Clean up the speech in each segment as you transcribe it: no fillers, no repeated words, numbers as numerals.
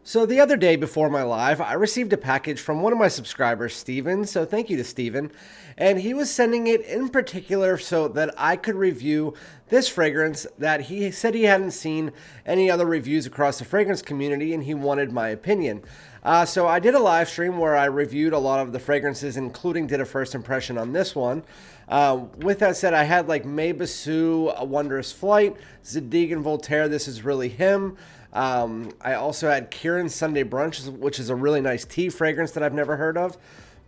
So the other day before my live, I received a package from one of my subscribers, Steven, so thank you to Steven, and he was sending it in particular so that I could review this fragrance that he said he hadn't seen any other reviews across the fragrance community, and he wanted my opinion. So I did a live stream where I reviewed a lot of the fragrances, including did a first impression on this one. With that said, I had like May Basu, A Wondrous Flight, Zadig and Voltaire, This Is Really Him. I also had Kieran's Sunday Brunch, which is a really nice tea fragrance that I've never heard of.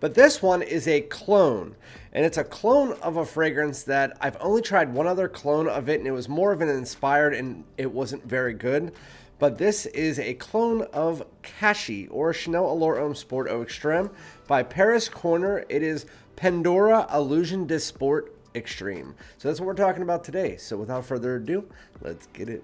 But this one is a clone, and it's a clone of a fragrance that I've only tried one other clone of it, and it was more of an inspired, and it wasn't very good. But this is a clone of Kashi, or Chanel Allure Homme Sport Eau Extreme by Paris Corner. It is Pendora ALLUSION de Sport Extreme. So that's what we're talking about today. So without further ado, let's get it.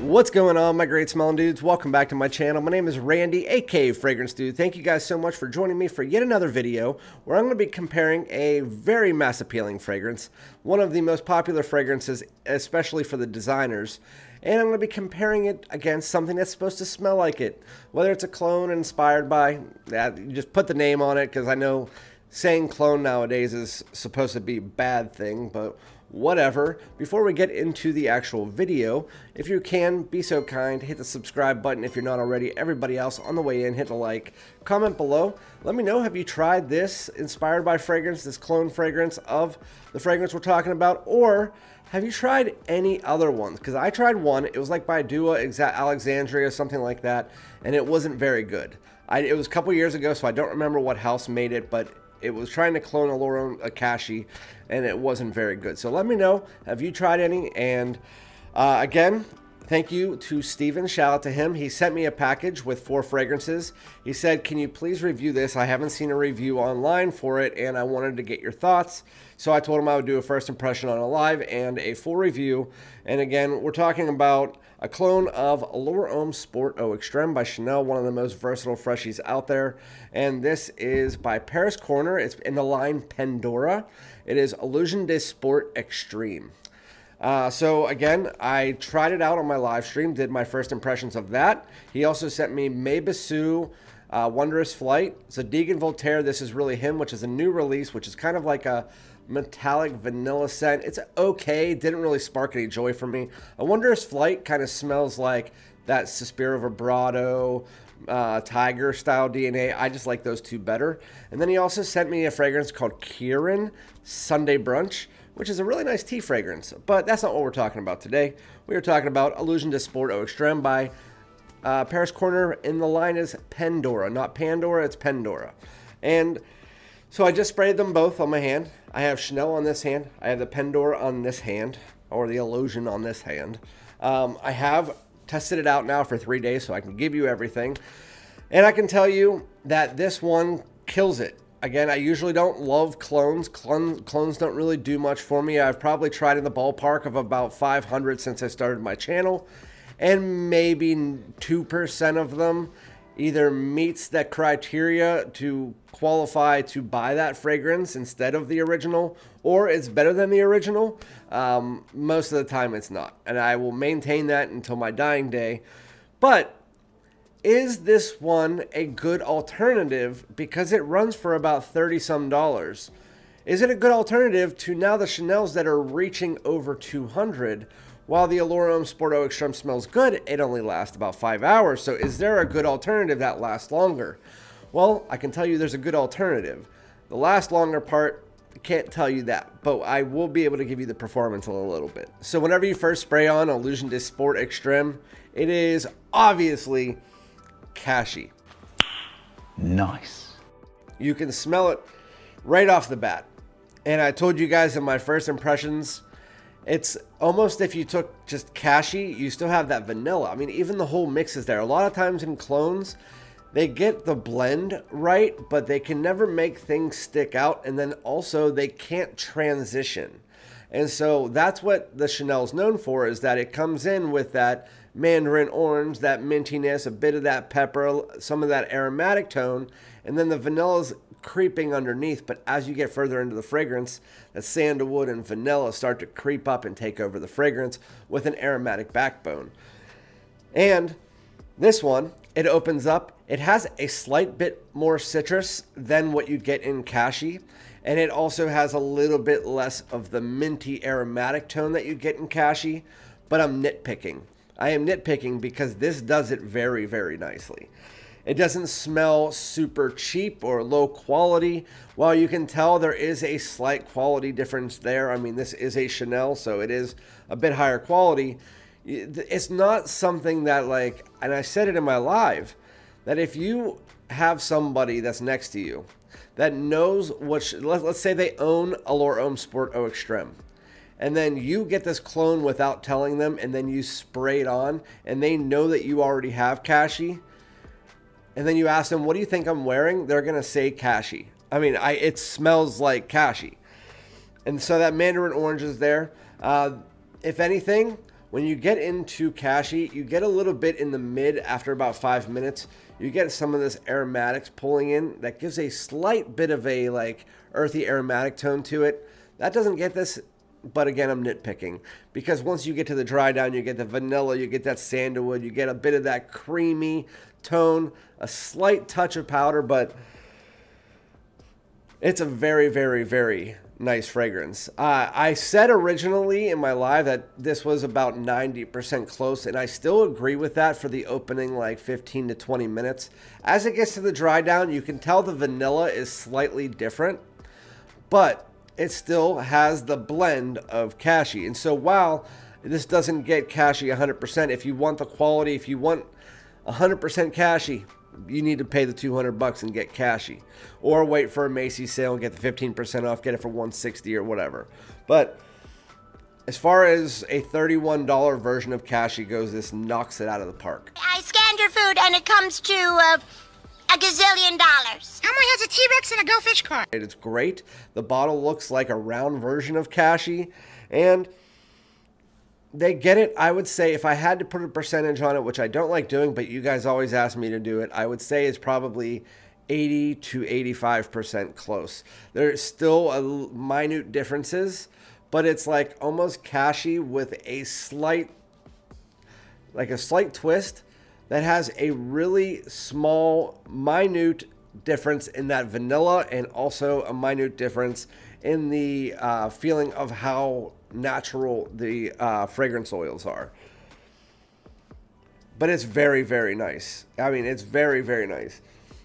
What's going on, my great smelling dudes? Welcome back to my channel. My name is Randy, aka FragranceDoud. Thank you guys so much for joining me for yet another video where I'm going to be comparing a very mass appealing fragrance, one of the most popular fragrances, especially for the designers, and I'm going to be comparing it against something that's supposed to smell like it. Whether it's a clone inspired by, you just put the name on it, because I know saying clone nowadays is supposed to be a bad thing, but whatever. Before we get into the actual video, if you can, be so kind, hit the subscribe button if you're not already. Everybody else on the way in, hit a like. Comment below. Let me know, have you tried this inspired by fragrance, this clone fragrance of the fragrance we're talking about, or have you tried any other ones? Because I tried one. It was like by Dua Alexandria, something like that, and it wasn't very good. It was a couple years ago, so I don't remember what house made it, but it was trying to clone Allure Homme Kashi, and it wasn't very good. So let me know, have you tried any? And again, thank you to Steven. Shout out to him. He sent me a package with 4 fragrances. He said, can you please review this? I haven't seen a review online for it, and I wanted to get your thoughts. So I told him I would do a first impression on a live and a full review. And again, we're talking about a clone of Allure Homme Sport Eau Extreme by Chanel, one of the most versatile freshies out there. And this is by Paris Corner. It's in the line Pendora. It is Allusion de Sport Extreme. So again, I tried it out on my live stream, did my first impressions of that. He also sent me May Basu, Wondrous Flight, Zadig and Voltaire, This Is Really Him, which is a new release, which is kind of like a metallic vanilla scent. It's okay, didn't really spark any joy for me. A Wondrous Flight kind of smells like that Suspiro Vibrato, Tiger style DNA. I just like those two better. And then he also sent me a fragrance called Kieran's Sunday Brunch, which is a really nice tea fragrance, but that's not what we're talking about today. We are talking about Allusion de Sport Eau Extreme by Paris Corner, and the line is Pendora, not Pandora, it's Pendora. And so I just sprayed them both on my hand. I have Chanel on this hand, I have the Pendora on this hand, or the Illusion on this hand. I have tested it out now for 3 days, so I can give you everything. And I can tell you that this one kills it. Again, I usually don't love clones. Clones don't really do much for me. I've probably tried in the ballpark of about 500 since I started my channel, and maybe 2% of them either meets that criteria to qualify to buy that fragrance instead of the original, or it's better than the original. Most of the time it's not, and I will maintain that until my dying day. But is this one a good alternative? Because it runs for about $30-some. Is it a good alternative to now the Chanels that are reaching over 200? While the Allure Homme Sport Eau Extreme smells good, it only lasts about 5 hours. So is there a good alternative that lasts longer? Well, I can tell you there's a good alternative. The last longer part, I can't tell you that, but I will be able to give you the performance in a little bit. So whenever you first spray on Allusion de Sport Extreme, it is obviously Kashi. Nice. You can smell it right off the bat. And I told you guys in my first impressions, it's almost if you took just Kashi, you still have that vanilla. I mean, even the whole mix is there. A lot of times in clones, they get the blend right, but they can never make things stick out. And then also they can't transition. And so that's what the Chanel's known for, is that it comes in with that mandarin orange, that mintiness, a bit of that pepper, some of that aromatic tone, and then the vanilla's creeping underneath. But as you get further into the fragrance, the sandalwood and vanilla start to creep up and take over the fragrance with an aromatic backbone. And this one, it opens up. It has a slight bit more citrus than what you get in Cashy. And it also has a little bit less of the minty aromatic tone that you get in Cashy. But I'm nitpicking. I am nitpicking because this does it very, very nicely. It doesn't smell super cheap or low quality. While you can tell there is a slight quality difference there. I mean, this is a Chanel, so it is a bit higher quality. It's not something that, like, and I said it in my live, that if you have somebody that's next to you that knows what, let's say they own Allure Homme Sport Eau Extreme, and then you get this clone without telling them, and then you spray it on, and they know that you already have Cashy, and then you ask them, what do you think I'm wearing? They're going to say Cashy. I mean, it smells like Cashy. And so that mandarin orange is there. If anything, when you get into Cashy, you get a little bit in the mid after about 5 minutes. You get some of this aromatics pulling in. That gives a slight bit of a like earthy aromatic tone to it. That doesn't get this, but again, I'm nitpicking. Because once you get to the dry down, you get the vanilla, you get that sandalwood, you get a bit of that creamy tone, a slight touch of powder, but it's a very, very, very nice fragrance. I said originally in my live that this was about 90% close, and I still agree with that for the opening like 15 to 20 minutes. As it gets to the dry down, you can tell the vanilla is slightly different, but it still has the blend of Cashy. And so while this doesn't get Cashy 100%, if you want the quality, if you want 100% Cashy, you need to pay the $200 and get Cashy, or wait for a Macy's sale and get the 15% off, get it for $160 or whatever. But as far as a $31 version of Cashy goes, this knocks it out of the park. I scanned your food and it comes to a gazillion dollars. Elmo has a T-Rex and a Go Fish car. It's great. The bottle looks like a round version of Cashy, and they get it. I would say if I had to put a percentage on it, which I don't like doing, but you guys always ask me to do it, I would say it's probably 80 to 85% close. There's still minute differences, but it's like almost Cashy with a slight twist that has a really small, minute difference in that vanilla, and also a minute difference in the feeling of how natural the fragrance oils are. But it's very, very nice. I mean, it's very, very nice.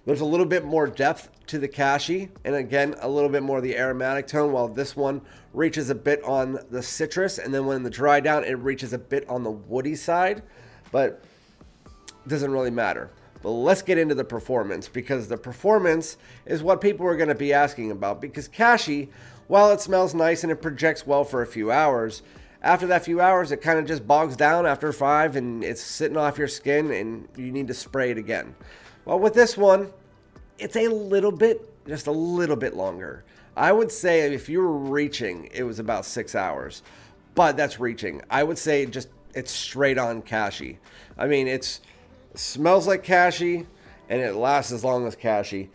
There's a little bit more depth to the Cashy, and again, a little bit more of the aromatic tone, while this one reaches a bit on the citrus, and then when the dry down, it reaches a bit on the woody side, but it doesn't really matter. But let's get into the performance, because the performance is what people are going to be asking about. Because Cashy, while it smells nice and it projects well for a few hours, after that few hours, it kind of just bogs down after 5, and it's sitting off your skin, and you need to spray it again. Well, with this one, it's a little bit, just a little bit longer. I would say if you were reaching, it was about 6 hours. But that's reaching. I would say just it's straight on Cashy. I mean, it smells like Cashy, and it lasts as long as Cashy.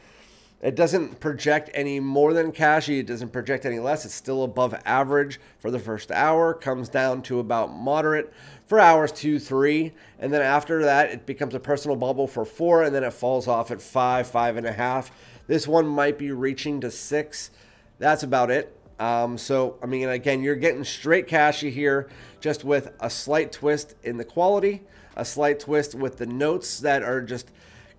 It doesn't project any more than Cashy. It doesn't project any less. It's still above average for the first hour. Comes down to about moderate for hours 2, 3. And then after that, it becomes a personal bubble for 4. And then it falls off at 5, 5.5. This one might be reaching to 6. That's about it. So, I mean, again, you're getting straight Cashy here, just with a slight twist in the quality, a slight twist with the notes that are just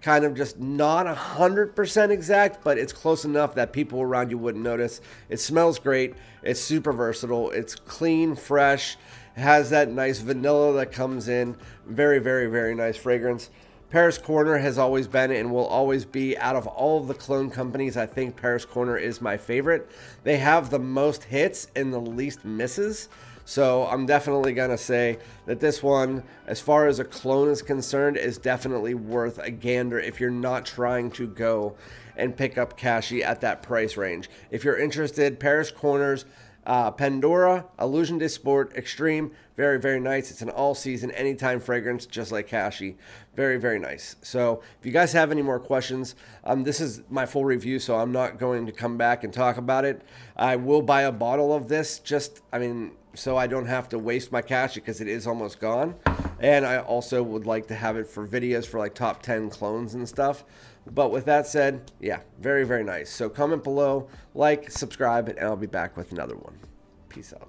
kind of just not 100% exact, but it's close enough that people around you wouldn't notice. It smells great. It's super versatile. It's clean, fresh. It has that nice vanilla that comes in. Very, very, very nice fragrance. Paris Corner has always been and will always be, out of all of the cologne companies, I think Paris Corner is my favorite. They have the most hits and the least misses. So I'm definitely going to say that this one, as far as a cologne is concerned, is definitely worth a gander if you're not trying to go and pick up Cashy at that price range. If you're interested, Paris Corner's Pendora ALLUSION de Sport Extreme. Very, very nice. It's an all-season, anytime fragrance, just like Kashi. Very, very nice. So if you guys have any more questions, this is my full review, so I'm not going to come back and talk about it. I will buy a bottle of this, so I don't have to waste my Kashi because it is almost gone. And I also would like to have it for videos for like top 10 clones and stuff. But with that said, yeah, very, very nice. So comment below, like, subscribe, and I'll be back with another one. Peace out.